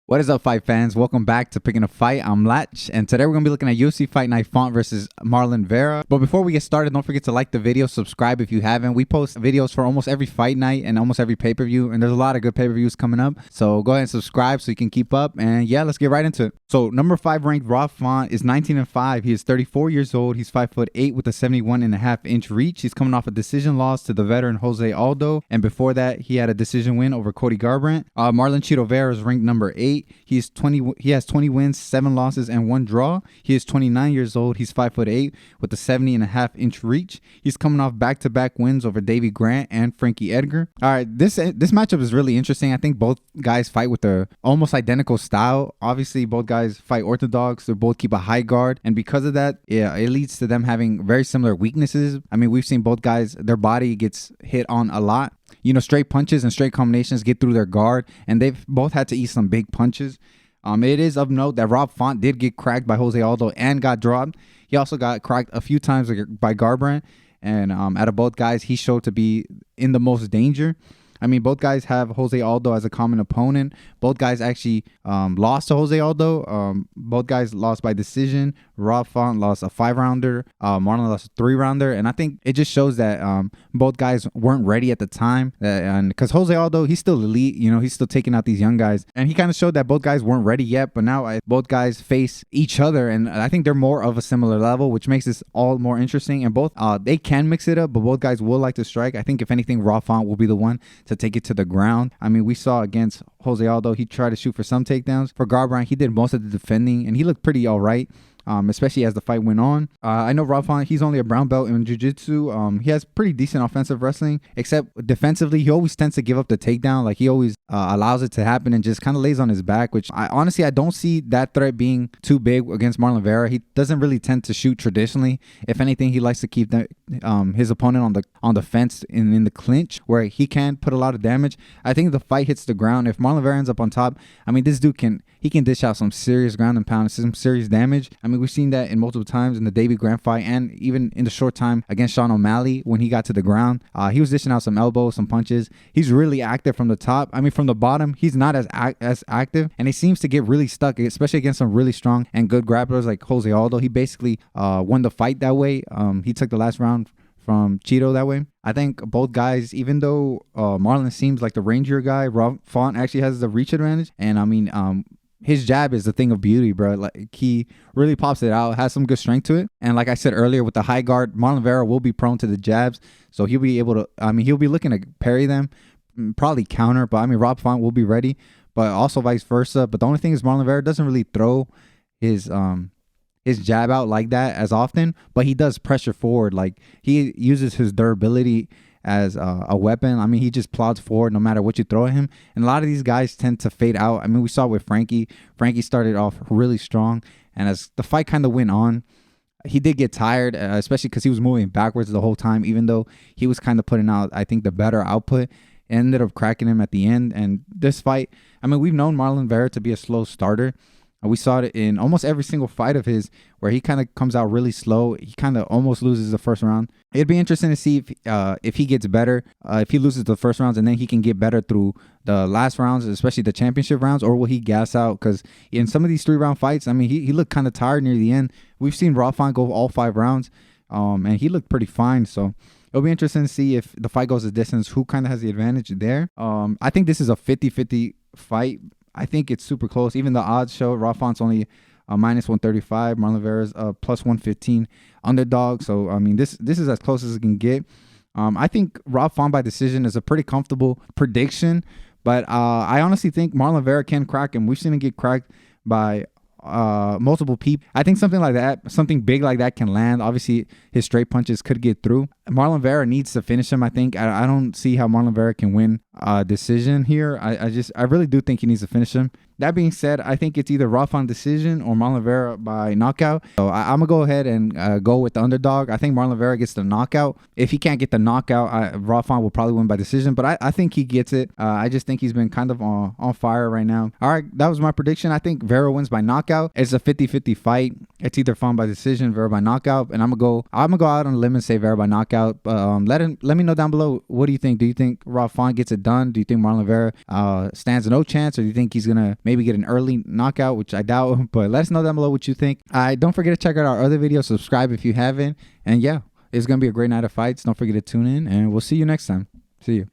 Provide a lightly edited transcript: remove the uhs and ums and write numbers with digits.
What is up, fight fans? Welcome back to Picking a Fight. I'm Latch, and today we're going to be looking at UFC Fight Night Font versus Marlon Vera. But before we get started, don't forget to like the video, subscribe if you haven't. We post videos for almost every fight night and almost every pay-per-view, and there's a lot of good pay-per-views coming up. So go ahead and subscribe so you can keep up, and yeah, let's get right into it. So number 5 ranked Rob Font is 19-5. He is 34 years old. He's 5'8" with a 71.5-inch reach. He's coming off a decision loss to the veteran Jose Aldo, and before that, he had a decision win over Cody Garbrandt. Marlon Chito Vera is ranked number 8. He has 20 wins, 7 losses, and 1 draw. He is 29 years old. He's 5'8" with a 70.5-inch reach. He's coming off back-to-back wins over Davey Grant and Frankie Edgar. All right, this matchup is really interesting. I think both guys fight with a almost identical style. Obviously, both guys fight orthodox. They both keep a high guard, and because of that, yeah, it leads to them having very similar weaknesses. I mean, we've seen both guys, their body gets hit on a lot. You know, straight punches and straight combinations get through their guard, and they've both had to eat some big punches. It is of note that Rob Font did get cracked by Jose Aldo and got dropped. He also got cracked a few times by Garbrandt, and out of both guys, he showed to be in the most danger. I mean, both guys have Jose Aldo as a common opponent. Both guys actually lost to Jose Aldo. Both guys lost by decision. Rob Font lost a 5-rounder. Marlon lost a 3-rounder. And I think it just shows that both guys weren't ready at the time. And because Jose Aldo, he's still elite. You know, he's still taking out these young guys. And he kind of showed that both guys weren't ready yet. But now both guys face each other. And I think they're more of a similar level, which makes this all more interesting. And both, they can mix it up, but both guys will like to strike. I think if anything, Rob Font will be the one to take it to the ground. I mean, we saw against Jose Aldo, he tried to shoot for some takedowns. For Garbrandt, he did most of the defending, and he looked pretty all right. Especially as the fight went on. I know Rob Font, he's only a brown belt in jiu-jitsu. He has pretty decent offensive wrestling, except defensively, he always tends to give up the takedown. Like, he always allows it to happen and just kind of lays on his back, which I don't see that threat being too big against Marlon Vera. He doesn't really tend to shoot traditionally. If anything, he likes to keep his opponent on the fence in the clinch, where he can put a lot of damage. I think the fight hits the ground. If Marlon Vera ends up on top, I mean, this dude can dish out some serious ground and pound, some serious damage. I mean, we've seen that in multiple times in the Davey Grant fight, and even in the short time against Sean O'Malley when he got to the ground. He was dishing out some elbows, some punches. He's really active from the top. I mean, from the bottom, he's not as active, and he seems to get really stuck, especially against some really strong and good grapplers like Jose Aldo. He basically won the fight that way. He took the last round from Chito that way. I think both guys, even though Marlon seems like the rangier guy, Rob Font actually has the reach advantage. And I mean, his jab is the thing of beauty, bro. Like, he really pops it out, has some good strength to it. And like I said earlier, with the high guard, Marlon Vera will be prone to the jabs. So he'll be able to, I mean, he'll be looking to parry them, probably counter. But I mean, Rob Font will be ready, but also vice versa. But the only thing is Marlon Vera doesn't really throw his jab out like that as often, but he does pressure forward. Like, he uses his durability as a weapon. I mean, he just plods forward no matter what you throw at him. And a lot of these guys tend to fade out. I mean, we saw with Frankie. Frankie started off really strong, and as the fight kind of went on, he did get tired, especially because he was moving backwards the whole time, even though he was kind of putting out, I think, the better output. Ended up cracking him at the end. And this fight, I mean, we've known Marlon Vera to be a slow starter. We saw it in almost every single fight of his, where he kind of comes out really slow. He kind of almost loses the first round. It'd be interesting to see if he gets better, if he loses the first rounds and then he can get better through the last rounds, especially the championship rounds, or will he gas out? Because in some of these 3-round fights, I mean, he looked kind of tired near the end. We've seen Rob Font go all 5 rounds, and he looked pretty fine. So it'll be interesting to see if the fight goes the distance, who kind of has the advantage there. I think this is a 50-50 fight. I think it's super close. Even the odds show Rob Font's only minus 135. Marlon Vera's plus 115 underdog. So, I mean, this is as close as it can get. I think Rob Font by decision is a pretty comfortable prediction. But I honestly think Marlon Vera can crack him. We've seen him get cracked by multiple people. I think something like that, something big like that can land. Obviously, his straight punches could get through. Marlon Vera needs to finish him, I think. I don't see how Marlon Vera can win a decision here. I really do think he needs to finish him. That being said, I think it's either Rob Font decision or Marlon Vera by knockout. So I'm going to go ahead and go with the underdog. I think Marlon Vera gets the knockout. If he can't get the knockout, Rob Font will probably win by decision. But I think he gets it. I just think he's been kind of on fire right now. All right, that was my prediction. I think Vera wins by knockout. It's a 50-50 fight. It's either Font by decision, Vera by knockout, and I'm gonna go out on a limb and say Vera by knockout. But let me know down below. What do you think? Do you think Font gets it done? Do you think Marlon Vera stands no chance, or do you think he's gonna maybe get an early knockout, which I doubt? But let us know down below what you think. Don't forget to check out our other videos. Subscribe if you haven't, and yeah, it's gonna be a great night of fights. Don't forget to tune in, and we'll see you next time. See you.